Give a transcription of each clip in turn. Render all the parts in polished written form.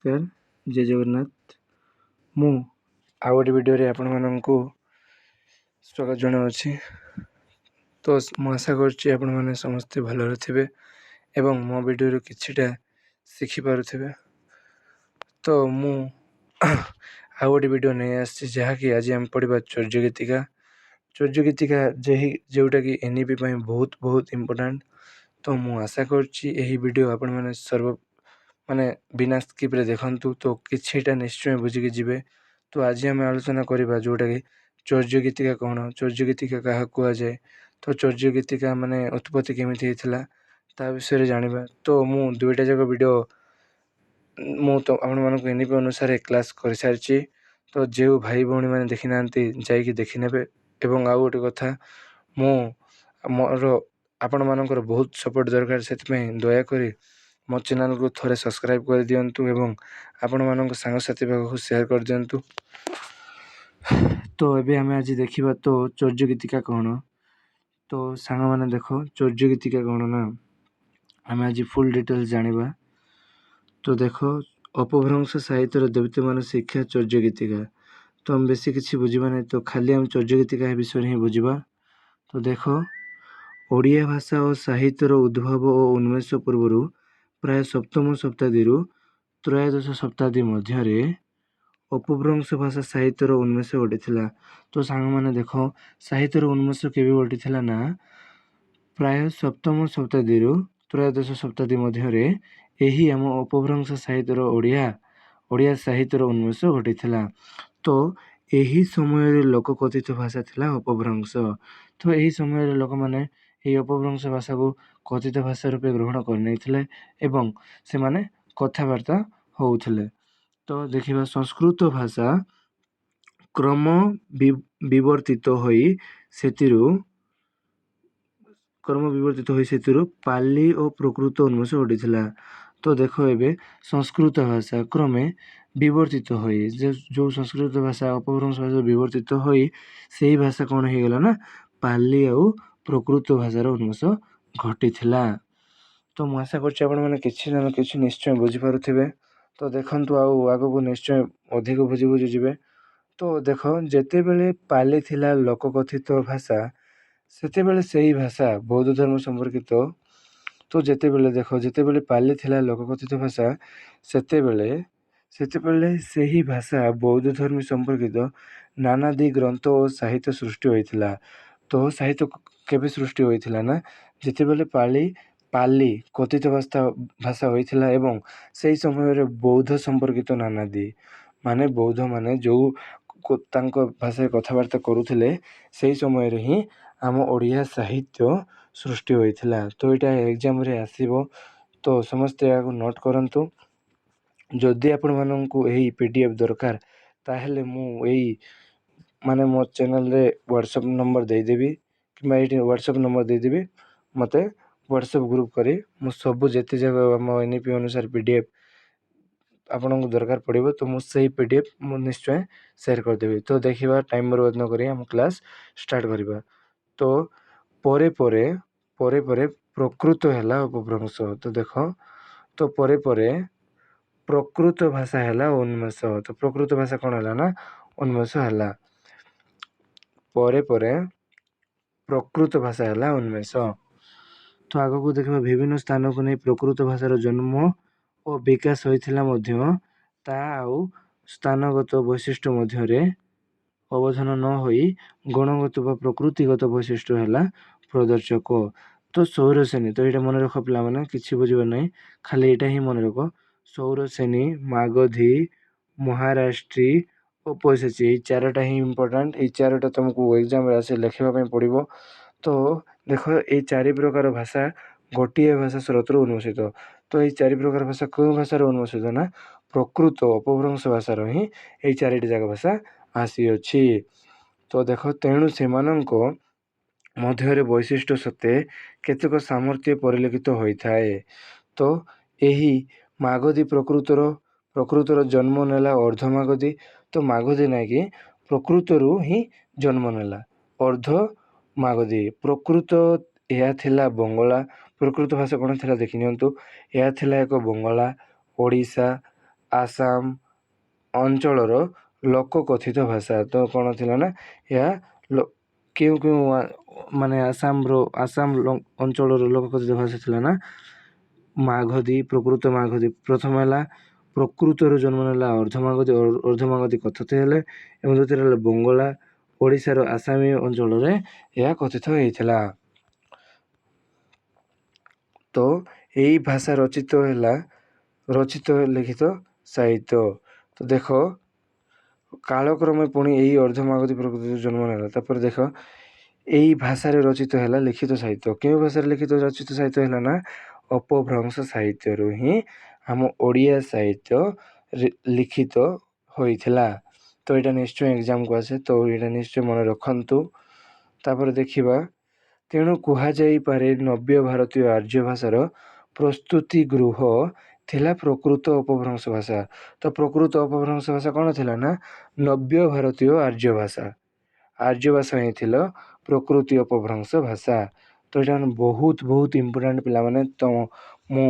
ନମସ୍କାର, ଜୟ ଜଗନ୍ନାଥ। ମୁଁ ଆଉ ଗୋଟେ ଭିଡ଼ିଓରେ ଆପଣମାନଙ୍କୁ ସ୍ୱାଗତ ଜଣାଉଛି। ତ ମୁଁ ଆଶା କରୁଛି ଆପଣମାନେ ସମସ୍ତେ ଭଲରେ ଥିବେ ଏବଂ ମୋ ଭିଡ଼ିଓରୁ କିଛିଟା ଶିଖିପାରୁଥିବେ। ତ ମୁଁ ଆଉ ଗୋଟେ ଭିଡ଼ିଓ ନେଇ ଆସିଛି, ଯାହାକି ଆଜି ଆମେ ପଢ଼ିବା ଚୌର୍ଯ୍ୟ ଗୀତିକା। ଚୌର୍ଯ୍ୟ ଗୀତିକା ଯେଉଁଟାକି NEP ପାଇଁ ବହୁତ ଇମ୍ପୋର୍ଟାଣ୍ଟ। ତ ମୁଁ ଆଶା କରୁଛି ଏହି ଭିଡ଼ିଓ ଆପଣମାନେ ବିନା ସ୍କିପ୍ରେ ଦେଖନ୍ତୁ, ତ କିଛିଟା ନିଶ୍ଚୟ ବୁଝିକି ଯିବେ। ତ ଆଜି ଆମେ ଆଲୋଚନା କରିବା ଯେଉଁଟାକି ଚୌର୍ଯ୍ୟ ଗୀତିକା କ'ଣ, ଚୌର୍ଯ୍ୟ ଗୀତିକା କାହାକୁ କୁହାଯାଏ, ତ ଚୌର୍ଯ୍ୟ ଗୀତିକା ଉତ୍ପତ୍ତି କେମିତି ହେଇଥିଲା ତା ବିଷୟରେ ଜାଣିବା। ତ ମୁଁ ଦୁଇଟା ଯାକ ଭିଡ଼ିଓ ଆପଣମାନଙ୍କୁ NEP ଅନୁସାରେ କ୍ଲାସ୍ କରିସାରିଛି। ତ ଯେଉଁ ଭାଇ ଭଉଣୀମାନେ ଦେଖିନାହାନ୍ତି ଯାଇକି ଦେଖିନେବେ। ଏବଂ ଆଉ ଗୋଟେ କଥା, ଆପଣମାନଙ୍କର ବହୁତ ସପୋର୍ଟ ଦରକାର, ସେଥିପାଇଁ ଦୟାକରି ମୋ ଚ୍ୟାନେଲକୁ ଥରେ ସବସ୍କ୍ରାଇବ୍ କରିଦିଅନ୍ତୁ ଏବଂ ଆପଣମାନଙ୍କ ସାଙ୍ଗସାଥି ପାଖକୁ ସେୟାର କରିଦିଅନ୍ତୁ। ତ ଏବେ ଆମେ ଆଜି ଦେଖିବା ତ ଚୌର୍ଯ୍ୟ ଗୀତିକା କ'ଣ। ତ ସାଙ୍ଗମାନେ ଦେଖ, ଚୌର୍ଯ୍ୟ ଗୀତିକା କ'ଣ ନା, ଆମେ ଆଜି ଫୁଲ୍ ଡିଟେଲ୍ସ ଜାଣିବା। ତ ଦେଖ, ଅପଭ୍ରଂଶ ସାହିତ୍ୟର ଦୈବୀତ୍ୟମାନ ଶିକ୍ଷା ଚୌର୍ଯ୍ୟ ଗୀତିକା। ତ ଆମେ ବେଶୀ କିଛି ବୁଝିବା ନାହିଁ, ତ ଖାଲି ଆମେ ଚୌର୍ଯ୍ୟ ଗୀତିକା ବିଷୟରେ ହିଁ ବୁଝିବା। ତ ଦେଖ, ଓଡ଼ିଆ ଭାଷା ଓ ସାହିତ୍ୟର ଉଦ୍ଭବ ଓ ଉନ୍ମେଷ ପୂର୍ବରୁ ପ୍ରାୟ ସପ୍ତମ ଶତାବ୍ଦୀରୁ ତ୍ରୟୋଦଶ ଶତାବ୍ଦୀ ମଧ୍ୟରେ ଅପଭ୍ରଂଶ ଭାଷା ସାହିତ୍ୟର ଉନ୍ମେଷ ଘଟିଥିଲା। ତ ସାଙ୍ଗମାନେ ଦେଖ, ସାହିତ୍ୟର ଉନ୍ମେଷ କେବେ ଘଟିଥିଲା ନା, ପ୍ରାୟ ସପ୍ତମ ଶତାବ୍ଦୀରୁ ତ୍ରୟୋଦଶ ଶତାବ୍ଦୀ ମଧ୍ୟରେ ଏହି ଆମ ଅପଭ୍ରଂଶ ସାହିତ୍ୟର ଓଡ଼ିଆ ସାହିତ୍ୟର ଉନ୍ମେଷ ଘଟିଥିଲା। ତ ଏହି ସମୟରେ ଲୋକକଥିତ ଭାଷା ଥିଲା ଅପଭ୍ରଂଶ। ତ ଏହି ସମୟରେ ଲୋକମାନେ ଏହି ଅପଭ୍ରଂଶ ଭାଷାକୁ କଥିତ ଭାଷା ରୂପେ ଗ୍ରହଣ କରିନେଇଥିଲେ ଏବଂ ସେମାନେ କଥାବାର୍ତ୍ତା ହେଉଥିଲେ। ତ ଦେଖିବା, ସଂସ୍କୃତ ଭାଷା କ୍ରମ ବିବର୍ତ୍ତିତ ହୋଇ ସେଥିରୁ ପାଲି ଓ ପ୍ରାକୃତ ଉନ୍ମେଷ ଘଟିଥିଲା। ତ ଦେଖ, ଏବେ ସଂସ୍କୃତ ଭାଷା କ୍ରମେ ବିବର୍ତ୍ତିତ ହୋଇ, ଯେଉଁ ସଂସ୍କୃତ ଭାଷା ଅପଭ୍ରଂଶ ଭାଷା ବିବର୍ତ୍ତିତ ହୋଇ ସେହି ଭାଷା କ'ଣ ହେଇଗଲା ନା, ପାଲି ଆଉ ପ୍ରାକୃତ ଭାଷାର ଉନ୍ମେଷ ଘଟିଥିଲା। ତ ମୁଁ ଆଶା କରୁଛି ଆପଣମାନେ କିଛି ନା କିଛି ନିଶ୍ଚୟ ବୁଝିପାରୁଥିବେ। ତ ଦେଖନ୍ତୁ, ଆଉ ଆଗକୁ ନିଶ୍ଚୟ ଅଧିକ ବୁଝି ଯିବେ। ତ ଦେଖ, ଯେତେବେଳେ ପାଲି ଥିଲା ଲୋକକଥିତ ଭାଷା, ସେତେବେଳେ ସେହି ଭାଷା ବୌଦ୍ଧ ଧର୍ମ ସମ୍ପର୍କିତ। ତ ଯେତେବେଳେ ପାଲି ଥିଲା ଲୋକକଥିତ ଭାଷା, ସେତେବେଳେ ସେହି ଭାଷା ବୌଦ୍ଧ ଧର୍ମ ସମ୍ପର୍କିତ ନାନାଦି ଗ୍ରନ୍ଥ ଓ ସାହିତ୍ୟ ସୃଷ୍ଟି ହୋଇଥିଲା। ତ ସାହିତ୍ୟ କେବେ ସୃଷ୍ଟି ହୋଇଥିଲା ନା, ଯେତେବେଳେ ପାଲି କଥିତ ଭାଷା ହୋଇଥିଲା ଏବଂ ସେହି ସମୟରେ ବୌଦ୍ଧ ସମ୍ପର୍କିତ ନାନାଦି ବୌଦ୍ଧମାନେ ଯେଉଁ ତାଙ୍କ ଭାଷାରେ କଥାବାର୍ତ୍ତା କରୁଥିଲେ, ସେହି ସମୟରେ ହିଁ ଆମ ଓଡ଼ିଆ ସାହିତ୍ୟ ସୃଷ୍ଟି ହୋଇଥିଲା। ତ ଏଇଟା ଏକ୍ଜାମ୍ରେ ଆସିବ, ତ ସମସ୍ତେ ଏହାକୁ ନୋଟ୍ କରନ୍ତୁ। ଯଦି ଆପଣମାନଙ୍କୁ ଏହି PDF ଦରକାର, ତାହେଲେ ମୁଁ ମୋ ଚ୍ୟାନେଲରେ ହ୍ୱାଟ୍ସଆପ୍ ନମ୍ବର ଦେଇଦେବି, କିମ୍ବା ଏଇଠି ହ୍ୱାଟ୍ସଆପ୍ ନମ୍ବର ଦେଇଦେବି। ମୋତେ ହ୍ୱାଟ୍ସଆପ୍ ଗ୍ରୁପ୍ କରି ମୁଁ ସବୁ ଯେତେ ଯାକ ଆମ NEP ଅନୁସାରେ PDF ଆପଣଙ୍କୁ ଦରକାର ପଡ଼ିବ, ତ ମୁଁ ସେଇ PDF ନିଶ୍ଚୟ ସେୟାର କରିଦେବି। ତ ଦେଖିବା, ଟାଇମ୍ ବରବାଦ ନ କରି ଆମ କ୍ଲାସ୍ ଷ୍ଟାର୍ଟ କରିବା। ତ ପରେ ପ୍ରକୃତ ହେଲା ଅପଭ୍ରଂଶ। ତ ଦେଖ, ତ ପରେ ପ୍ରକୃତ ଭାଷା ହେଲା ଉନ୍ମେଷ। ତ ପ୍ରକୃତ ଭାଷା କ'ଣ ହେଲା ନା, ଉନ୍ମେଷ ହେଲା। ପରେ ପ୍ରକୃତ ଭାଷା ହେଲା ଉନ୍ମେଷ। ତ ଆଗକୁ ଦେଖିବା, ବିଭିନ୍ନ ସ୍ଥାନକୁ ନେଇ ପ୍ରକୃତ ଭାଷାର ଜନ୍ମ ଓ ବିକାଶ ହୋଇଥିଲା ମଧ୍ୟ ତାହା ଆଉ ସ୍ଥାନଗତ ବୈଶିଷ୍ଟ୍ୟ ମଧ୍ୟରେ ଅବଧାନ ନ ହୋଇ ଗୁଣଗତ ବା ପ୍ରକୃତିଗତ ବୈଶିଷ୍ଟ୍ୟ ହେଲା ପ୍ରଦର୍ଶକ। ତ ସୌରସେନୀ, ତ ଏଇଟା ମନେ ରଖ ପିଲାମାନେ, କିଛି ବୁଝିବାର ନାହିଁ, ଖାଲି ଏଇଟା ହିଁ ମନେ ରଖ। ସୌରସେନୀ, ମାଗଧୀ, ମହାରାଷ୍ଟ୍ରୀ ଓ ପୈଶାଚୀ, ଏଇ ଚାରିଟା ହିଁ ଇମ୍ପୋର୍ଟାଣ୍ଟ। ଏଇ ଚାରିଟା ତୁମକୁ ଏକ୍ଜାମ୍ରେ ଆସି ଲେଖିବା ପାଇଁ ପଡ଼ିବ। ତ ଦେଖ, ଏଇ ଚାରି ପ୍ରକାର ଭାଷା ଗୋଟିଏ ଭାଷା ସ୍ରୋତରୁ ଉନ୍ମୋଚିତ। ତ ଏଇ ଚାରି ପ୍ରକାର ଭାଷା କେଉଁ ଭାଷାର ଉନ୍ମୋଚିତ ନା, ପ୍ରକୃତ ଅପଭ୍ରଂଶ ଭାଷାର ହିଁ ଏଇ ଚାରିଟି ଯାକ ଭାଷା ଆସିଅଛି। ତ ଦେଖ, ତେଣୁ ସେମାନଙ୍କ ମଧ୍ୟରେ ବୈଶିଷ୍ଟ୍ୟ ସତ୍ତ୍ୱେ କେତେକ ସାମର୍ଥ୍ୟ ପରିଲକ୍ଷିତ ହୋଇଥାଏ। ତ ଏହି ମାଗଧୀ ପ୍ରକୃତର ଜନ୍ମ ନେଲା ଅର୍ଦ୍ଧ ମାଗଧୀ। ତ ମାଗଧୀ ନାଇଁକି ପ୍ରକୃତରୁ ହିଁ ଜନ୍ମ ନେଲା ଅର୍ଦ୍ଧ ମାଗଧୀ। ପ୍ରକୃତ ଏହା ଥିଲା ବଙ୍ଗଳା। ପ୍ରକୃତ ଭାଷା କ'ଣ ଥିଲା ଦେଖିନିଅନ୍ତୁ। ଏହା ଥିଲା ଏକ ବଙ୍ଗଳା, ଓଡ଼ିଶା ଆସାମ ଅଞ୍ଚଳର ଲୋକକଥିତ ଭାଷା। ତ କ'ଣ ଥିଲା ନା ଏହା କେଉଁ କେଉଁ ମାନେ ଆସାମ ଅଞ୍ଚଳର ଲୋକକଥିତ ଭାଷା ଥିଲା ନା ମାଗଧୀ, ପ୍ରକୃତ ମାଗଧୀ। ପ୍ରଥମ ହେଲା ପ୍ରକୃତରୁ ଜନ୍ମ ନେଲା ଅର୍ଦ୍ଧମାଗଧୀ, ଅର୍ଦ୍ଧମାଗଧୀ କଥିତ ହେଲେ ଏବଂ ଦ୍ୱିତୀୟ ହେଲା ବଙ୍ଗଳା। ଓଡ଼ିଶାର ଆସାମୀ ଅଞ୍ଚଳରେ ଏହା କଥିତ ହେଇଥିଲା। ତ ଏଇ ଭାଷା ରଚିତ ଲିଖିତ ସାହିତ୍ୟ। ତ ଦେଖ କାଳକ୍ରମେ ପୁଣି ଏଇ ଅର୍ଦ୍ଧମାଗଧୀ ପ୍ରକୃତିରୁ ଜନ୍ମ ନେଲା। ତାପରେ ଦେଖ ଏଇ ଭାଷାରେ ରଚିତ ହେଲା ଲିଖିତ ସାହିତ୍ୟ। କେଉଁ ଭାଷାରେ ରଚିତ ସାହିତ୍ୟ ହେଲା ନା ଅପଭ୍ରଂଶ ସାହିତ୍ୟରୁ ହିଁ ଆମ ଓଡ଼ିଆ ସାହିତ୍ୟ ଲିଖିତ ହୋଇଥିଲା। ତ ଏଇଟା ନିଶ୍ଚୟ ଏକ୍ଜାମ୍କୁ ଆସେ, ତ ଏଇଟା ନିଶ୍ଚୟ ମନେ ରଖନ୍ତୁ। ତାପରେ ଦେଖିବା ତେଣୁ କୁହାଯାଇପାରେ ନବ୍ୟ ଭାରତୀୟ ଆର୍ଯ୍ୟ ଭାଷାର ପ୍ରସ୍ତୁତି ଗୃହ ଥିଲା ପ୍ରକୃତ ଅପଭ୍ରଂଶ ଭାଷା। ତ ପ୍ରକୃତ ଅପଭ୍ରଂଶ ଭାଷା କ'ଣ ଥିଲା ନା ନବ୍ୟ ଭାରତୀୟ ଆର୍ଯ୍ୟ ଭାଷା। ଆର୍ଯ୍ୟ ଭାଷା ହିଁ ଥିଲା ପ୍ରକୃତି ଅପଭ୍ରଂଶ ଭାଷା। ତ ଏଇଟା ବହୁତ ଇମ୍ପୋର୍ଟାଣ୍ଟ ପିଲାମାନେ। ତ ମୁଁ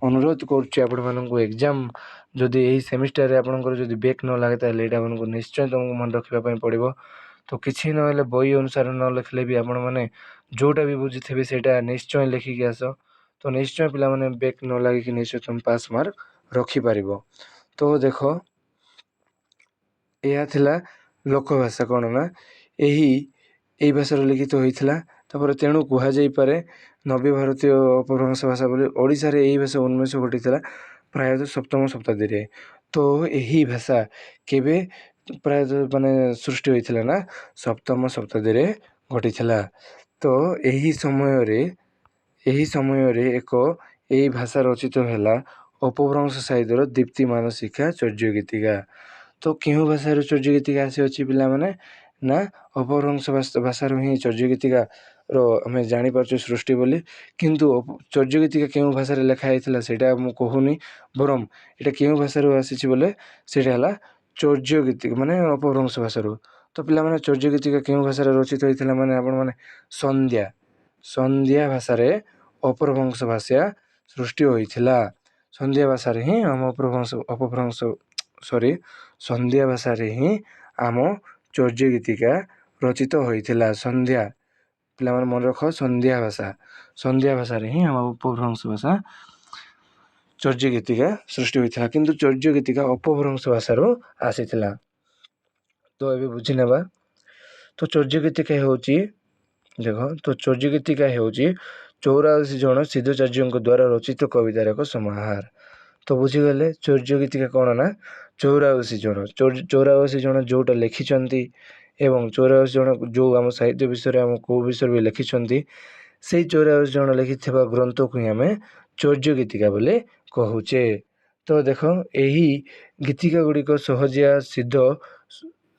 ଅନୁରୋଧ କରୁଛି ଆପଣମାନଙ୍କୁ ଏକ୍ଜାମ୍ ଯଦି ଏହି ସେମିଷ୍ଟାରରେ ଆପଣଙ୍କର ଯଦି ବ୍ୟାକ୍ ନ ଲାଗେ ତାହେଲେ ଏଇଟା ଆପଣଙ୍କୁ ନିଶ୍ଚୟ ତୁମକୁ ମନେ ରଖିବା ପାଇଁ ପଡ଼ିବ। ତ କିଛି ନହେଲେ ବହି ଅନୁସାରେ ନ ଲେଖିଲେ ବି ଆପଣମାନେ ଯେଉଁଟା ବି ବୁଝିଥିବେ ସେଇଟା ନିଶ୍ଚୟ ଲେଖିକି ଆସ। ତ ନିଶ୍ଚୟ ପିଲାମାନେ ବ୍ୟାକ୍ ନ ଲାଗିକି ନିଶ୍ଚୟ ତୁମେ ପାସ୍ ମାର୍କ ରଖିପାରିବ। ତ ଦେଖ ଏହା ଥିଲା ଲୋକଭାଷା କ'ଣ ନା ଏହି ଭାଷାରେ ଲିଖିତ ହୋଇଥିଲା। ତାପରେ ତେଣୁ କୁହାଯାଇପାରେ ନବ୍ୟ ଭାରତୀୟ ଅପଭ୍ରଂଶ ଭାଷା ବୋଲି। ଓଡ଼ିଶାରେ ଏହି ଭାଷା ଉନ୍ମେଷ ଘଟିଥିଲା ପ୍ରାୟତଃ ସପ୍ତମ ଶତାବ୍ଦୀରେ। ତ ଏହି ଭାଷା କେବେ ପ୍ରାୟତଃ ମାନେ ସୃଷ୍ଟି ହୋଇଥିଲା ନା ସପ୍ତମ ଶତାବ୍ଦୀରେ ଘଟିଥିଲା। ତ ଏହି ସମୟରେ ଏହି ଭାଷା ରଚିତ ହେଲା ଅପଭ୍ରଂଶ ସାହିତ୍ୟର ଦୀପ୍ତିମାନ ଶିକ୍ଷା ଚର୍ଯ୍ୟ ଗୀତିକା। ତ କେଉଁ ଭାଷାରୁ ଚର୍ଯ୍ୟ ଗୀତିକା ଆସିଅଛି ପିଲାମାନେ ନା ଅପଭ୍ରଂଶ ଭାଷାରୁ ହିଁ ଚର୍ଯ୍ୟ ଗୀତିକାର ଆମେ ଜାଣିପାରୁଛୁ ସୃଷ୍ଟି ବୋଲି। କିନ୍ତୁ ଚର୍ଯ୍ୟ ଗୀତିକା କେଉଁ ଭାଷାରେ ଲେଖା ହେଇଥିଲା ସେଇଟା ମୁଁ କହୁନି, ବରଂ ଏଇଟା କେଉଁ ଭାଷାରୁ ଆସିଛି ବୋଲେ ସେଇଟା ହେଲା ଚର୍ଯ୍ୟ ଗୀତିକା ମାନେ ଅପଭ୍ରଂଶ ଭାଷାରୁ। ତ ପିଲାମାନେ ଚର୍ଯ୍ୟ ଗୀତିକା କେଉଁ ଭାଷାରେ ରଚିତ ହୋଇଥିଲା ମାନେ ଆପଣମାନେ ସନ୍ଧ୍ୟା ଭାଷାରେ ଅପଭ୍ରଂଶ ଭାଷା ସୃଷ୍ଟି ହୋଇଥିଲା। ସନ୍ଧ୍ୟା ଭାଷାରେ ହିଁ ଆମ ସନ୍ଧ୍ୟା ଭାଷାରେ ହିଁ ଆମ ଚର୍ଯ୍ୟ ଗୀତିକା ରଚିତ ହୋଇଥିଲା। ସନ୍ଧ୍ୟା ପିଲାମାନେ ମନେ ରଖ ସନ୍ଧ୍ୟା ଭାଷାରେ ହିଁ ଆମ ଅପଭ୍ରଂଶ ଭାଷା ଚର୍ଯ୍ୟ ଗୀତିକା ସୃଷ୍ଟି ହୋଇଥିଲା। କିନ୍ତୁ ଚର୍ଯ୍ୟ ଗୀତିକା ଅପଭ୍ରଂଶ ଭାଷାରୁ ଆସିଥିଲା। ତ ଏବେ ବୁଝି ନେବା। ତ ଚର୍ଯ୍ୟ ଗୀତିକା ହେଉଛି 84 ଜଣ ସିଦ୍ଧଚାର୍ଯ୍ୟଙ୍କ ଦ୍ୱାରା ରଚିତ କବିତାର ଏକ ସମାହାର। ତ ବୁଝିଗଲେ ଚର୍ଯ୍ୟ ଗୀତିକା କ'ଣ ନା 84 ଜଣ ଯେଉଁଟା ଲେଖିଛନ୍ତି ଏବଂ 84 ଜଣ ଯେଉଁ ଆମ ସାହିତ୍ୟ ବିଷୟରେ ଆମ କେଉଁ ବିଷୟରେ ବି ଲେଖିଛନ୍ତି ସେଇ 84 ଜଣ ଲେଖିଥିବା ଗ୍ରନ୍ଥକୁ ହିଁ ଆମେ ଚର୍ଯ୍ୟ ଗୀତିକା ବୋଲି କହୁଛେ। ତ ଦେଖ ଏହି ଗୀତିକା ଗୁଡ଼ିକ ସହଜିଆ ସିଦ୍ଧ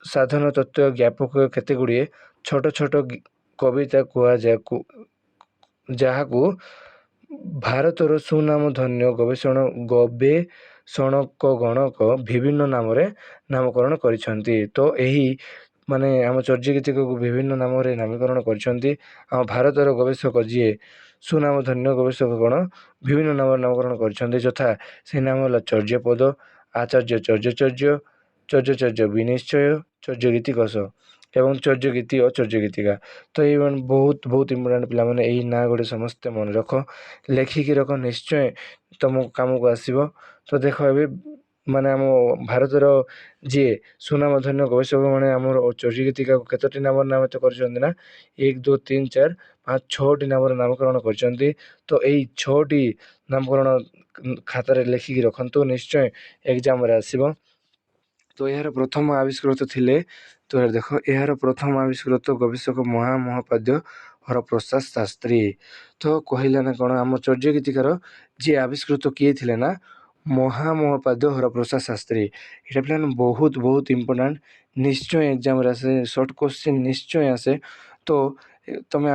ସାଧନ ତତ୍ତ୍ୱ ଜ୍ଞାପକ କେତେ ଗୁଡ଼ିଏ ଛୋଟ ଛୋଟ କବିତା କୁହାଯାଏ ଯାହାକୁ ଭାରତର ସୁନାମଧନ୍ୟ ଗବେଷକଗଣକ ବିଭିନ୍ନ ନାମରେ ନାମକରଣ କରିଛନ୍ତି। ତ ଏହି ମାନେ ଆମ ଚର୍ଯ୍ୟ ଗୀତିକାକୁ ବିଭିନ୍ନ ନାମରେ ନାମକରଣ କରିଛନ୍ତି। ଆମ ଭାରତର ଗବେଷକ ଯିଏ ସୁନାମଧନ୍ୟ ଗବେଷକଗଣ ବିଭିନ୍ନ ନାମରେ ନାମକରଣ କରିଛନ୍ତି। ଯଥା ସେ ନାମ ହେଲା ଚର୍ଯ୍ୟପଦ, ଆଚାର୍ଯ୍ୟ ଚର୍ଯ୍ୟ ବିନିଶ୍ଚୟ, ଚର୍ଯ୍ୟ ଗୀତିକସ ଏବଂ ଚର୍ଯ୍ୟ ଗୀତି ଓ ଚର୍ଯ୍ୟ ଗୀତିକା। ତ ଏଇ ବହୁତ ଇମ୍ପୋର୍ଟାଣ୍ଟ ପିଲାମାନେ ଏହି ନାଁ ଗୁଡ଼ିକ ସମସ୍ତେ ମନେ ରଖ, ଲେଖିକି ରଖ, ନିଶ୍ଚୟ ତୁମ କାମକୁ ଆସିବ। ତ ଦେଖ ଏବେ ମାନେ ଆମ ଭାରତର ଯିଏ ସୁନାମଧନ୍ୟ ଗବେଷକମାନେ ଆମର ଚର୍ଯ୍ୟ ଗୀତିକାକୁ କେତୋଟି ନାମରେ ନାମିତ କରିଛନ୍ତି ନା 1 2 3 4 5 6ଟି ନାମରେ ନାମକରଣ କରିଛନ୍ତି। ତ ଏଇ 6ଟି ନାମକରଣ ଖାତାରେ ଲେଖିକି ରଖନ୍ତୁ, ନିଶ୍ଚୟ ଏକ୍ଜାମ୍ରେ ଆସିବ। ତ ଏହାର ପ୍ରଥମ ଆବିଷ୍କୃତ ଥିଲେ ଏହାର ପ୍ରଥମ ଆବିଷ୍କୃତ ଗବେଷକ ମହାମହୋପାଧ୍ୟାୟ ହରପ୍ରସାଦ ଶାସ୍ତ୍ରୀ। ତ କହିଲା ନା କ'ଣ ଆମ ଚର୍ଯ୍ୟ ଗୀତିକାର ଯିଏ ଆବିଷ୍କୃତ କିଏ ଥିଲେ ନା ମହାମହୋପାଧ୍ୟାୟ ହରପ୍ରସାଦ ଶାସ୍ତ୍ରୀ। ଏଇଟା ପିଲାମାନେ ବହୁତ ଇମ୍ପୋର୍ଟାଣ୍ଟ, ନିଶ୍ଚୟ ଏକ୍ଜାମ୍ରେ ଆସେ, ସର୍ଟ କୋଶ୍ଚିନ୍ ନିଶ୍ଚୟ ଆସେ। ତ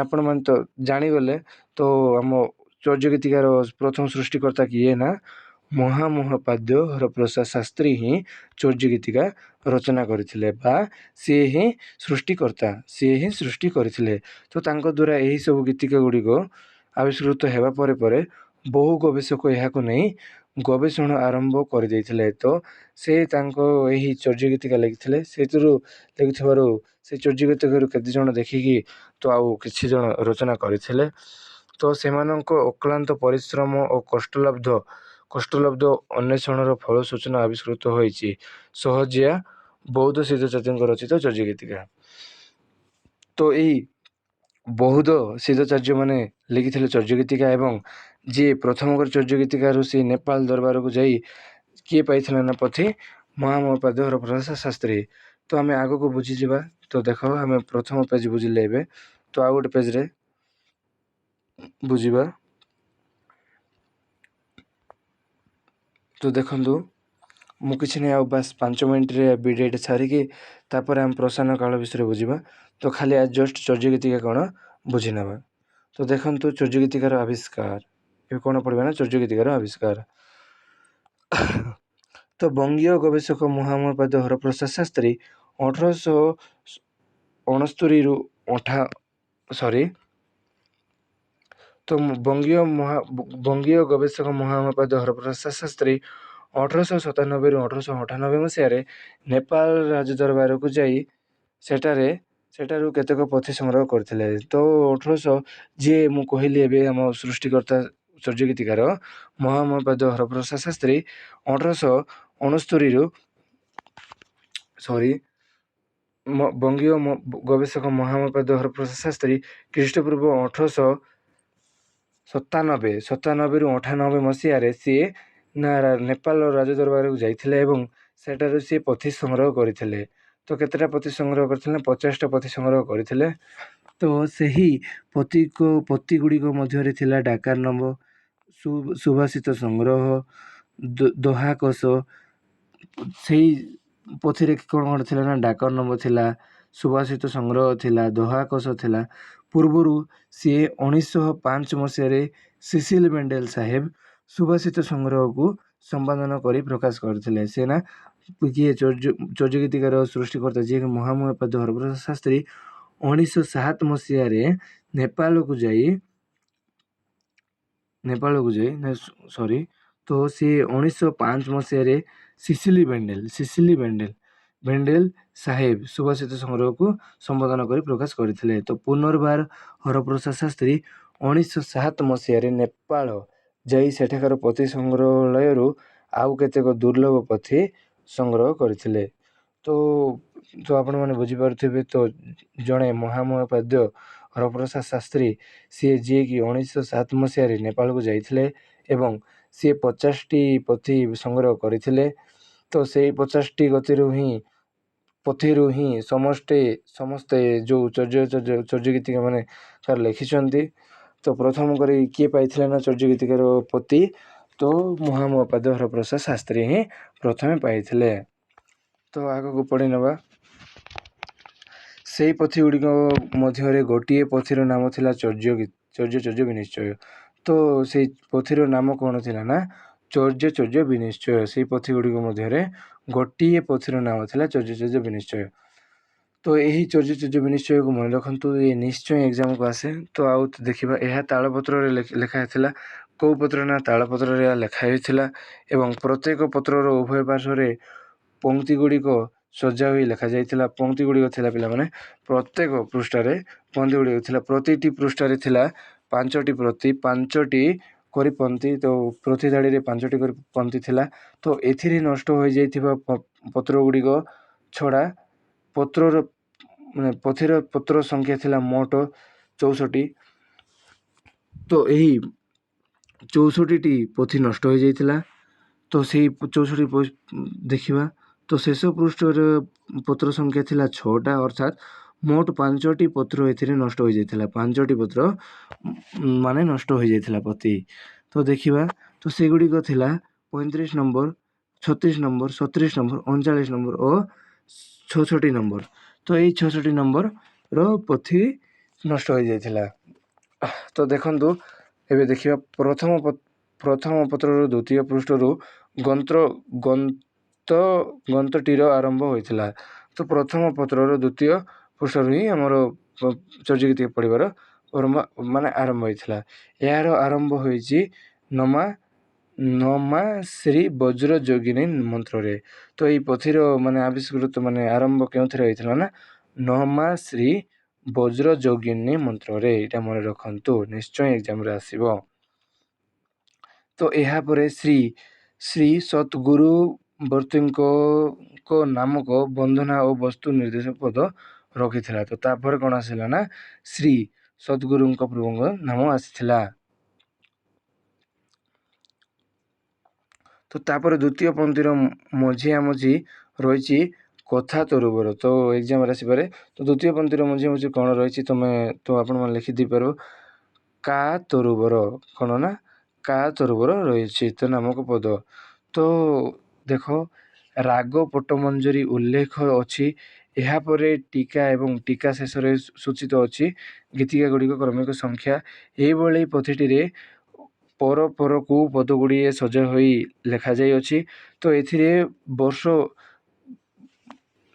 ଆପଣମାନେ ତ ଜାଣିଗଲେ। ତ ଆମ ଚର୍ଯ୍ୟ ଗୀତିକାର ପ୍ରଥମ ସୃଷ୍ଟିକର୍ତ୍ତା କିଏ ନା ମହାମହୋପାଧ୍ୟାୟ ହରପ୍ରସାଦ ଶାସ୍ତ୍ରୀ ହିଁ ଚର୍ଯ୍ୟ ଗୀତିକା ରଚନା କରିଥିଲେ ବା ସିଏ ହିଁ ସୃଷ୍ଟି କରିଥିଲେ। ତ ତାଙ୍କ ଦ୍ୱାରା ଏହିସବୁ ଗୀତିକା ଗୁଡ଼ିକ ଆବିଷ୍କୃତ ହେବା ପରେ ବହୁ ଗବେଷକ ଏହାକୁ ନେଇ ଗବେଷଣା ଆରମ୍ଭ କରିଦେଇଥିଲେ। ତ ସେ ତାଙ୍କ ଏହି ଚର୍ଯ୍ୟ ଗୀତିକା ଲେଖିଥିଲେ। ସେଥିରୁ ଲେଖିଥିବାରୁ ସେ ଚର୍ଯ୍ୟ ଗୀତିକାରୁ କେତେଜଣ ଦେଖିକି ତ ଆଉ କିଛି ଜଣ ରଚନା କରିଥିଲେ। ତ ସେମାନଙ୍କ ଅକ୍ଲାନ୍ତ ପରିଶ୍ରମ ଓ କଷ୍ଟଲବ୍ଧ ଅନ୍ୱେଷଣର ଫଳ ସୂଚନା ଆବିଷ୍କୃତ ହୋଇଛି ସହଜିଆ ବୌଦ୍ଧ ସିଦ୍ଧଚାର୍ଯ୍ୟଙ୍କ ରଚିତ ଚର୍ଯ୍ୟ ଗୀତିକା। ତ ଏଇ ବୌଦ୍ଧ ସିଦ୍ଧଚାର୍ଯ୍ୟମାନେ ଲେଖିଥିଲେ ଚର୍ଯ୍ୟ ଗୀତିକା ଏବଂ ଯିଏ ପ୍ରଥମ କରି ଚର୍ଯ୍ୟ ଗୀତିକାରୁ ସେ ନେପାଳ ଦରବାରକୁ ଯାଇ କିଏ ପାଇଥିଲେ ନା ପୋଥି ମହାମହୋପାଧ୍ୟାୟ ହରପ୍ରସାଦ ଶାସ୍ତ୍ରୀ। ତ ଆମେ ଆଗକୁ ବୁଝିଯିବା। ତ ଦେଖ ଆମେ ପ୍ରଥମ ପେଜ ବୁଝିଲେ ଏବେ ତ ଆଉ ଗୋଟେ ପେଜରେ ବୁଝିବା। ତ ଦେଖନ୍ତୁ ମୁଁ କିଛି ନାହିଁ ଆଉ ବାସ୍ 5 ମିନିଟ୍ରେ ଭିଡ଼ିଓଟା ସାରିକି ତାପରେ ଆମେ ପ୍ରସାରଣ କାଳ ବିଷୟରେ ବୁଝିବା। ତ ଖାଲି ଆଜି ଜଷ୍ଟ ଚର୍ଯ୍ୟ ଗୀତିକା କ'ଣ ବୁଝି ନେବା। ତ ଦେଖନ୍ତୁ ଚର୍ଯ୍ୟ ଗୀତିକାର ଆବିଷ୍କାର ଏବେ କ'ଣ ପଡ଼ିବା ନା ଚର୍ଯ୍ୟ ଗୀତିକାର ଆବିଷ୍କାର। ତ ବଙ୍ଗୀୟ ଗବେଷକ ମହାମହୋପାଧ୍ୟାୟ ହରପ୍ରସାଦ ଶାସ୍ତ୍ରୀ 1869ରୁ ତ ବଙ୍ଗୀୟ ଗବେଷକ ମହାମହୋପାଧ୍ୟାୟ ହରପ୍ରସାଦ ଶାସ୍ତ୍ରୀ 1897ରୁ 1898 ମସିହାରେ ନେପାଳ ରାଜଦରବାରକୁ ଯାଇ ସେଠାରୁ କେତେକ ପୋଥି ସଂଗ୍ରହ କରିଥିଲେ। ତ 1800 ଯିଏ ମୁଁ କହିଲି ଏବେ ଆମ ସୃଷ୍ଟିକର୍ତ୍ତା ଚର୍ଯ୍ୟ ଗୀତିକାର ମହାମହୋପାଧ୍ୟାୟ ହରପ୍ରସାଦ ଶାସ୍ତ୍ରୀ 1869ରୁ ବଙ୍ଗୀୟ ଗବେଷକ ମହାମହୋପାଧ୍ୟାୟ ହରପ୍ରସାଦ ଶାସ୍ତ୍ରୀ ଖ୍ରୀଷ୍ଟପୂର୍ବ 1897ରୁ 98 ମସିହାରେ ସିଏ ନେପାଳ ରାଜଦରବାରକୁ ଯାଇଥିଲେ ଏବଂ ସେଠାରୁ ସିଏ ପୋଥି ସଂଗ୍ରହ କରିଥିଲେ। ତ କେତେଟା ପୋଥି ସଂଗ୍ରହ କରିଥିଲେ ନା 50ଟା ପୋଥି ସଂଗ୍ରହ କରିଥିଲେ। ତ ସେହି ପୋଥି ଗୁଡ଼ିକ ମଧ୍ୟରେ ଥିଲା ଡାକାର ନମ୍ବର, ସୁଭାଷିତ ସଂଗ୍ରହ, ଦୋହା କୋଷ। ସେଇ ପୋଥିରେ କ'ଣ ଥିଲା ନା ଡାକର ନମ୍ବର ଥିଲା, ସୁଭାଷିତ ସଂଗ୍ରହ ଥିଲା, ଦୋହା କୋଷ ଥିଲା। ପୂର୍ବରୁ ସିଏ 1905 ମସିହାରେ ସିସିଲ ବେଣ୍ଡେଲ ସାହେବ ସୁଭାଷିତ ସଂଗ୍ରହକୁ ସମ୍ପାଦନ କରି ପ୍ରକାଶ କରିଥିଲେ। ସେ ନା କିଏ ଚର୍ଯ୍ୟ ଗୀତିକାର ସୃଷ୍ଟିକର୍ତ୍ତା ଯିଏକି ମହାମହୋପାଧ୍ୟାୟ ହରପ୍ରସାଦ ଶାସ୍ତ୍ରୀ 1907 ମସିହାରେ ନେପାଳକୁ ଯାଇ ତ ସିଏ 1905 ମସିହାରେ ସିସିଲି ବେଣ୍ଡେଲ ସାହେବ ସୁଭାଷିତ ସଂଗ୍ରହକୁ ସମ୍ପାଦନ କରି ପ୍ରକାଶ କରିଥିଲେ। ତ ପୁନର୍ବାର ହରପ୍ରସାଦ ଶାସ୍ତ୍ରୀ 1907 ମସିହାରେ ନେପାଳ ଯାଇ ସେଠାକାର ପୋଥି ସଂଗ୍ରହାଳୟରୁ ଆଉ କେତେକ ଦୁର୍ଲଭ ପୋଥି ସଂଗ୍ରହ କରିଥିଲେ। ତ ଆପଣମାନେ ବୁଝିପାରୁଥିବେ ତ ଜଣେ ମହାମହୋପାଧ୍ୟାୟ ହରପ୍ରସାଦ ଶାସ୍ତ୍ରୀ ସିଏ ଯିଏକି 1907 ମସିହାରେ ନେପାଳକୁ ଯାଇଥିଲେ ଏବଂ ସିଏ 50ଟି ପୋଥି ସଂଗ୍ରହ କରିଥିଲେ। ତ ସେଇ 50ଟି ପୋଥିରୁ ହିଁ ସମସ୍ତେ ଯେଉଁ ଚର୍ଯ୍ୟ ଗୀତିକା ମାନେ ତାର ଲେଖିଛନ୍ତି। ତ ପ୍ରଥମ କରି କିଏ ପାଇଥିଲେ ନା ଚର୍ଯ୍ୟ ଗୀତିକାର ପୋଥି ତ ମହାମହୋପାଧ୍ୟାୟ ହରପ୍ରସାଦ ଶାସ୍ତ୍ରୀ ହିଁ ପ୍ରଥମେ ପାଇଥିଲେ। ତ ଆଗକୁ ପଢ଼ି ନେବା। ସେଇ ପୋଥି ଗୁଡ଼ିକ ମଧ୍ୟରେ ଗୋଟିଏ ପୋଥିର ନାମ ଥିଲା ଚର୍ଯ୍ୟ ବିନିଶ୍ଚୟ। ତ ସେଇ ପୋଥିର ନାମ କ'ଣ ଥିଲା ନା ଚର୍ଯ୍ୟ ବିନିଶ୍ଚୟ। ସେଇ ପୋଥି ଗୁଡ଼ିକ ମଧ୍ୟରେ ଗୋଟିଏ ପୋଥିର ନାମ ଥିଲା ଚର୍ଯ୍ୟ ବିନିଶ୍ଚୟ। ତ ଏହି ଚର୍ଯ୍ୟ ବିନିଶ୍ଚୟକୁ ମନେ ରଖନ୍ତୁ, ଏ ନିଶ୍ଚୟ ଏକ୍ଜାମକୁ ଆସେ। ତ ଆଉ ଦେଖିବା ଏହା ତାଳପତ୍ରରେ ଲେଖା ହେଇଥିଲା। କେଉଁ ପତ୍ର ନା ତାଳପତ୍ରରେ ଏହା ଲେଖା ହୋଇଥିଲା ଏବଂ ପ୍ରତ୍ୟେକ ପତ୍ରର ଉଭୟ ପାର୍ଶ୍ୱରେ ପଙ୍କ୍ତି ଗୁଡ଼ିକ ସଜା ହୋଇ ଲେଖାଯାଇଥିଲା। ପଙ୍କ୍ତି ଗୁଡ଼ିକ ଥିଲା ପିଲାମାନେ ପ୍ରତ୍ୟେକ ପୃଷ୍ଠାରେ ପଙ୍କ୍ତି ଗୁଡ଼ିକ ଥିଲା। ପ୍ରତିଟି ପୃଷ୍ଠାରେ ଥିଲା 5ଟି କରି ପଙ୍କ୍ତି। ତ ପ୍ରତି ଧାଡ଼ିରେ 5ଟି କରି ପଙ୍କ୍ତି ଥିଲା। ତ ଏଥିରେ ନଷ୍ଟ ହୋଇଯାଇଥିବା ପତ୍ର ଗୁଡ଼ିକ ଛଡ଼ା ପୋଥିର ପତ୍ର ସଂଖ୍ୟା ଥିଲା ମୋଟ 64। ତ ଏହି 64ଟି ପୋଥି ନଷ୍ଟ ହୋଇଯାଇଥିଲା। ତ ସେଇ 64 ଦେଖିବା। ତ ଶେଷ ପୃଷ୍ଠର ପତ୍ର ସଂଖ୍ୟା ଥିଲା 6ଟା, ଅର୍ଥାତ୍ ମୋଟ 5ଟି ପତ୍ର ଏଥିରେ ନଷ୍ଟ ହୋଇଯାଇଥିଲା। 5ଟି ପତ୍ର ମାନେ ନଷ୍ଟ ହୋଇଯାଇଥିଲା ପୋଥି। ତ ଦେଖିବା। ତ ସେଗୁଡ଼ିକ ଥିଲା 35 ନମ୍ବର, 36 ନମ୍ବର, 37 ନମ୍ବର, 39 ନମ୍ବର ଓ 66 ନମ୍ବର। ତ ଏଇ 66 ନମ୍ବରର ପୋଥି ନଷ୍ଟ ହୋଇଯାଇଥିଲା। ତ ଦେଖନ୍ତୁ ଏବେ ଦେଖିବା ପ୍ରଥମ ପତ୍ରର ଦ୍ୱିତୀୟ ପୃଷ୍ଠରୁ ଗନ୍ତଟିର ଆରମ୍ଭ ହୋଇଥିଲା। ତ ପ୍ରଥମ ପତ୍ରର ଦ୍ୱିତୀୟ ପୃଷ୍ଠରୁ ହିଁ ଆମର ଚର୍ଯ୍ୟ ଗୀତିକା ପଢ଼ିବାର ଆରମ୍ଭ ହୋଇଥିଲା। ଏହାର ଆରମ୍ଭ ହୋଇଛି ନମା ଶ୍ରୀ ବଜ୍ରଯୋଗିନୀ ମନ୍ତ୍ରରେ। ତ ଏଇ ପୋଥିର ମାନେ ଆବିଷ୍କୃତ ମାନେ ଆରମ୍ଭ କେଉଁଥିରେ ହୋଇଥିଲା ନା ନମା ଶ୍ରୀ ବଜ୍ରଯୋଗିନୀ ମନ୍ତ୍ରରେ। ଏଇଟା ମନେ ରଖନ୍ତୁ, ନିଶ୍ଚୟ ଏକ୍ଜାମରେ ଆସିବ। ତ ଏହାପରେ ଶ୍ରୀ ସଦ୍ଗୁରୁ ବର୍ତ୍ତୀଙ୍କ ନାମକ ବନ୍ଦନା ଓ ବସ୍ତୁ ନିର୍ଦ୍ଦେଶ ପଦ ରଖିଥିଲା। ତ ତାପରେ କ'ଣ ଆସିଲା ନା ଶ୍ରୀ ସଦ୍ଗୁରୁଙ୍କ ପ୍ରଭୁଙ୍କ ନାମ ଆସିଥିଲା। ତ ତାପରେ ଦ୍ୱିତୀୟ ପଂକ୍ତିର ମଝିଆମଝି ରହିଛି କଥା ତରୁବର। ତ ଏକ୍ଜାମରେ ଆସିପାରେ। ତ ଦ୍ୱିତୀୟ ପଂକ୍ତିର ମଝିଆମଝି କ'ଣ ରହିଛି ତ ଆପଣମାନେ ଲେଖି ଦେଇପାରିବ କା ତରୁବର। କ'ଣ ନା କା ତରୁବର ରହିଛି ତ ନାମକ ପଦ। ତ ଦେଖ ରାଗ ପଟ୍ଟମଞ୍ଜରୀ ଉଲ୍ଲେଖ ଅଛି। ଏହାପରେ ଟୀକା ଏବଂ ଟୀକା ଶେଷରେ ସୂଚିତ ଅଛି ଗୀତିକା ଗୁଡ଼ିକ କ୍ରମିକ ସଂଖ୍ୟା। ଏହିଭଳି ପୋଥିଟିରେ ପରକୁ ପଦଗୁଡ଼ିଏ ସଜା ହୋଇ ଲେଖାଯାଇଅଛି। ତ ଏଥିରେ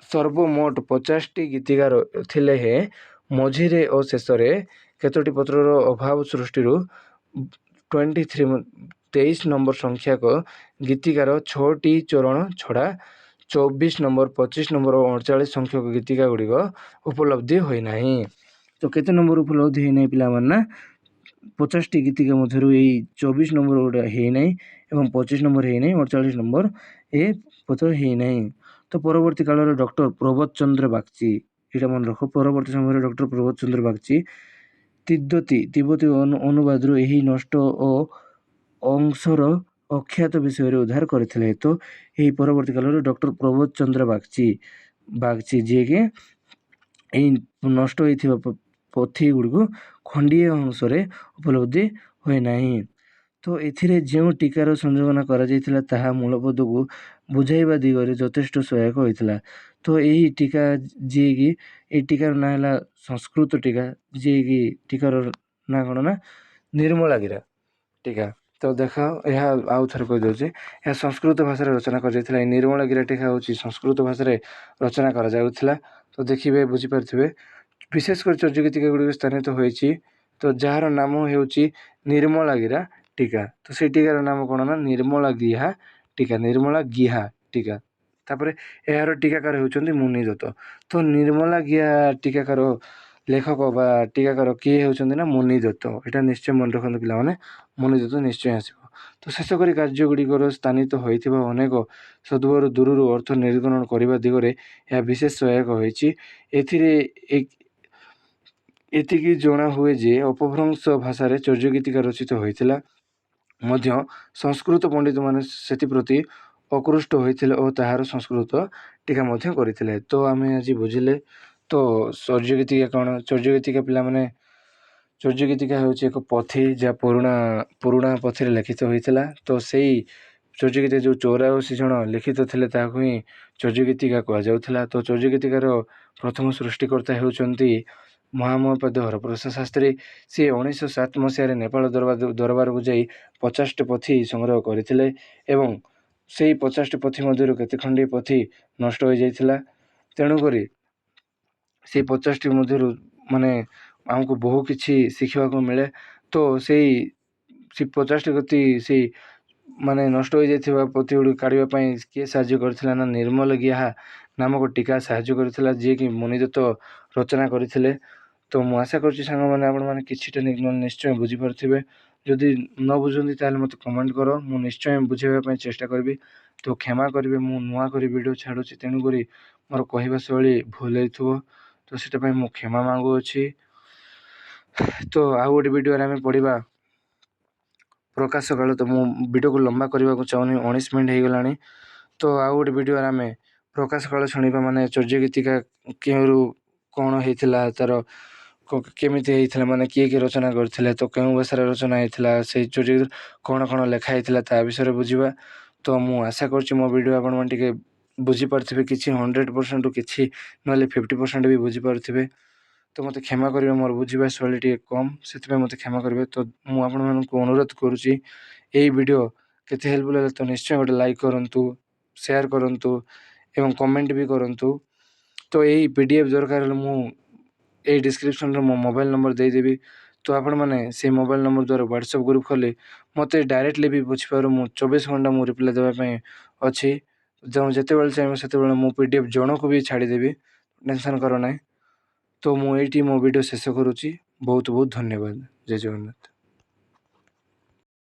ସର୍ବମୋଟ 50ଟି ଗୀତିକା ଥିଲେ ହେଁ ମଝିରେ ଓ ଶେଷରେ କେତୋଟି ପତ୍ରର ଅଭାବ ସୃଷ୍ଟିରୁ 23 ନମ୍ବର ସଂଖ୍ୟକ ଗୀତିକାର 6ଟି ଚରଣ ଛଡ଼ା 24 ନମ୍ବର 25 ନମ୍ବର ଓ 48 ସଂଖ୍ୟକ ଗୀତିକା ଗୁଡ଼ିକ ଉପଲବ୍ଧି ହୋଇନାହିଁ। ତ କେତେ ନମ୍ବର ଉପଲବ୍ଧି ହୋଇନାହିଁ ପିଲାମାନେ ନା 50ଟି ଗୀତିକା ମଧ୍ୟରୁ ଏଇ 24 ନମ୍ବର ଗୋଟେ ହେଇନାହିଁ ଏବଂ 25 ନମ୍ବର ହେଇନାହିଁ, 48 ନମ୍ବର ଏ ପତ୍ର ହେଇନାହିଁ। ତ ପରବର୍ତ୍ତୀ କାଳରେ ଡକ୍ଟର ପ୍ରବୋଧ ଚନ୍ଦ୍ର ବାଗଚୀ, ଏଇଟା ମନେ ରଖ, ପରବର୍ତ୍ତୀ ସମୟରେ ଡକ୍ଟର ପ୍ରବୋଧ ଚନ୍ଦ୍ର ବାଗଚୀ ତିବ୍ବତୀ ଅନୁବାଦରୁ ଏହି ନଷ୍ଟ ଓ ଅଂଶର ଅଖ୍ୟାତ ବିଷୟରେ ଉଦ୍ଧାର କରିଥିଲେ। ତ ଏହି ପରବର୍ତ୍ତୀ କାଳରେ ଡକ୍ଟର ପ୍ରବୋଧ ଚନ୍ଦ୍ର ବାଗଚୀ ଯିଏକି ଏହି ନଷ୍ଟ ହୋଇଥିବା ପୋଥି ଗୁଡ଼ିକୁ ଖଣ୍ଡିଏ ଅଂଶରେ ଉପଲବ୍ଧି ହୋଇନାହିଁ। ତ ଏଥିରେ ଯେଉଁ ଟୀକାର ସଂଯୋଜନା କରାଯାଇଥିଲା ତାହା ମୂଳପଦକୁ ବୁଝାଇବା ଦିଗରେ ଯଥେଷ୍ଟ ସହାୟକ ହୋଇଥିଲା। ତ ଏହି ଟୀକା ଯିଏକି ଏହି ଟୀକାର ନାଁ ହେଲା ସଂସ୍କୃତ ଟୀକା, ଯିଏକି ଟୀକାର ନାଁ କ'ଣ ନା ନିର୍ମଳାଗିରା ଟୀକା। ତ ଦେଖ ଏହା ଆଉ ଥରେ କହିଦେଉଛି, ଏହା ସଂସ୍କୃତ ଭାଷାରେ ରଚନା କରାଯାଇଥିଲା। ଏହି ନିର୍ମଳାଗିରା ଟୀକା ହେଉଛି ସଂସ୍କୃତ ଭାଷାରେ ରଚନା କରାଯାଉଥିଲା। ତ ଦେଖିବେ ବୁଝିପାରୁଥିବେ। ବିଶେଷ କରି ଚର୍ଯ୍ୟଗୀତିକା ଗୁଡ଼ିକ ସ୍ଥାନିତ ହୋଇଛି। ତ ଯାହାର ନାମ ହେଉଛି ନିର୍ମଳାଗିରା ଟୀକା। ତ ସେଇ ଟୀକାର ନାମ କ'ଣ ନା ନିର୍ମଳାଗିହା ଟୀକା। ତାପରେ ଏହାର ଟୀକାକାର ହେଉଛନ୍ତି ମୁନିଦତ୍ତ। ତ ନିର୍ମଳାଗିହା ଟୀକାକାର ଲେଖକ ବା ଟୀକାକାର କିଏ ହେଉଛନ୍ତି ନା ମୁନିଦତ୍ତ। ଏଇଟା ନିଶ୍ଚୟ ମନେ ରଖନ୍ତୁ ପିଲାମାନେ, ମୁନିଦତ୍ତ ନିଶ୍ଚୟ ଆସିବ। ତ ଶେଷ କରି କାର୍ଯ୍ୟ ଗୁଡ଼ିକର ସ୍ଥାନିତ ହୋଇଥିବା ଅନେକ ସଦ୍ଗୁରୁ ଦୂରରୁ ଅର୍ଥ ନିର୍ଗମନ କରିବା ଦିଗରେ ଏହା ବିଶେଷ ସହାୟକ ହୋଇଛି। ଏଥିରେ ଏତିକି ଜଣା ହୁଏ ଯେ ଅପଭ୍ରଂଶ ଭାଷାରେ ଚର୍ଯ୍ୟଗୀତିକା ରଚିତ ହୋଇଥିଲା ମଧ୍ୟ ସଂସ୍କୃତ ପଣ୍ଡିତମାନେ ସେଥିପ୍ରତି ଆକୃଷ୍ଟ ହୋଇଥିଲେ ଓ ତାହାର ସଂସ୍କୃତ ଟୀକା ମଧ୍ୟ କରିଥିଲେ। ତ ଆମେ ଆଜି ବୁଝିଲେ ତ ଚର୍ଯ୍ୟଗୀତିକା କ'ଣ। ଚର୍ଯ୍ୟଗୀତିକା ପିଲାମାନେ, ଚର୍ଯ୍ୟଗୀତିକା ହେଉଛି ଏକ ପୋଥି ଯାହା ପୁରୁଣା ପୋଥିରେ ଲିଖିତ ହୋଇଥିଲା। ତ ସେଇ ଚର୍ଯ୍ୟଗୀତିକା ଯେଉଁ 84 ଜଣ ଲିଖିତ ଥିଲେ ତାହାକୁ ହିଁ ଚର୍ଯ୍ୟଗୀତିକା କୁହାଯାଉଥିଲା। ତ ଚର୍ଯ୍ୟଗୀତିକାର ପ୍ରଥମ ସୃଷ୍ଟିକର୍ତ୍ତା ହେଉଛନ୍ତି ମହାମହୋପାଧ୍ୟାୟ ହରପ୍ରସାଦ ଶାସ୍ତ୍ରୀ। ସିଏ 1907 ମସିହାରେ ନେପାଳ ଦରବାରକୁ ଯାଇ 50ଟି ପୋଥି ସଂଗ୍ରହ କରିଥିଲେ ଏବଂ ସେଇ 50ଟି ପୋଥି ମଧ୍ୟରୁ କେତେ ଖଣ୍ଡି ପୋଥି ନଷ୍ଟ ହୋଇଯାଇଥିଲା। ତେଣୁକରି ସେଇ 50ଟି ମଧ୍ୟରୁ ମାନେ ଆମକୁ ବହୁ କିଛି ଶିଖିବାକୁ ମିଳେ। ତ ସେଇ 50ଟି ପୋଥି ସେଇ ମାନେ ନଷ୍ଟ ହୋଇଯାଇଥିବା ପୋଥି ଗୁଡ଼ିକୁ କାଢ଼ିବା ପାଇଁ କିଏ ସାହାଯ୍ୟ କରିଥିଲା ନା ନିର୍ମଳାଗିହା ନାମକ ଟୀକା ସାହାଯ୍ୟ କରିଥିଲା, ଯିଏକି ମୁନିଦତ୍ତ ରଚନା କରିଥିଲେ। ତ ମୁଁ ଆଶା କରୁଛି ସାଙ୍ଗମାନେ ଆପଣମାନେ କିଛିଟା ନିଶ୍ଚୟ ବୁଝିପାରୁଥିବେ। ଯଦି ନ ବୁଝନ୍ତି ତାହେଲେ ମୋତେ କମେଣ୍ଟ କର, ମୁଁ ନିଶ୍ଚୟ ବୁଝାଇବା ପାଇଁ ଚେଷ୍ଟା କରିବି। ତ କ୍ଷମା କରିବେ, ମୁଁ ନୂଆ କରି ଭିଡ଼ିଓ ଛାଡ଼ୁଛି, ତେଣୁକରି ମୋର କହିବା ଶୈଳୀ ଭୁଲ ହେଇଥିବ, ତ ସେଇଟା ପାଇଁ ମୁଁ କ୍ଷମା ମାଗୁଅଛି। ତ ଆଉ ଗୋଟେ ଭିଡ଼ିଓରେ ଆମେ ପଢ଼ିବା ପ୍ରକାଶ କାଳ। ତ ମୁଁ ଭିଡ଼ିଓକୁ ଲମ୍ବା କରିବାକୁ ଚାହୁଁନି, 19 ମିନିଟ୍ ହେଇଗଲାଣି। ତ ଆଉ ଗୋଟେ ଭିଡ଼ିଓରେ ଆମେ ପ୍ରକାଶ କାଳ ଶୁଣିବା, ମାନେ ଚର୍ଯ୍ୟଗୀତିକା କେଉଁରୁ କ'ଣ ହେଇଥିଲା, ତା'ର କେମିତି ହେଇଥିଲା, ମାନେ କିଏ ରଚନା କରିଥିଲେ, ତ କେଉଁ ଭାଷାରେ ରଚନା ହେଇଥିଲା, ସେଇ ଚର୍ଯ୍ୟଗୀତିରେ କ'ଣ ଲେଖା ହେଇଥିଲା ତା ବିଷୟରେ ବୁଝିବା। ତ ମୁଁ ଆଶା କରୁଛି ମୋ ଭିଡ଼ିଓ ଆପଣମାନେ ଟିକେ ବୁଝିପାରୁଥିବେ, କିଛି 100%ରୁ କିଛି ନହେଲେ 50% ବି ବୁଝିପାରୁଥିବେ। ତ ମୋତେ କ୍ଷମା କରିବେ, ମୋର ବୁଝିବା ଶୈଳୀ ଟିକେ କମ୍, ସେଥିପାଇଁ ମୋତେ କ୍ଷମା କରିବେ। ତ ମୁଁ ଆପଣମାନଙ୍କୁ ଅନୁରୋଧ କରୁଛି, ଏଇ ଭିଡ଼ିଓ କେତେ ହେଲ୍ପଫୁଲ୍ ହେଲେ ତ ନିଶ୍ଚୟ ଗୋଟେ ଲାଇକ୍ କରନ୍ତୁ, ସେୟାର କରନ୍ତୁ ଏବଂ କମେଣ୍ଟ ବି କରନ୍ତୁ। ତ ଏଇ PDF ଦରକାର ହେଲେ ମୁଁ ଏଇ ଡିସ୍କ୍ରିପ୍ସନ୍ରେ ମୋ ମୋବାଇଲ୍ ନମ୍ବର ଦେଇଦେବି। ତ ଆପଣମାନେ ସେଇ ମୋବାଇଲ୍ ନମ୍ବର ଦ୍ୱାରା ହ୍ୱାଟ୍ସଆପ୍ ଗ୍ରୁପ୍ ଖୋଲି ମୋତେ ଡାଇରେକ୍ଟଲି ବି ବୁଝିପାରୁ ମୁଁ 24 ଘଣ୍ଟା ମୁଁ ରିପ୍ଲାଏ ଦେବା ପାଇଁ ଅଛି। ଯେତେବେଳେ ଚାହିଁବ ସେତେବେଳେ ମୁଁ PDF ଜଣକୁ ବି ଛାଡ଼ିଦେବି, ଟେନସନ୍ କର ନାହିଁ। ତ ମୁଁ ଏଇଠି ମୋ ଭିଡ଼ିଓ ଶେଷ କରୁଛି। ବହୁତ ବହୁତ ଧନ୍ୟବାଦ। ଜୟ ଜଗନ୍ନାଥ।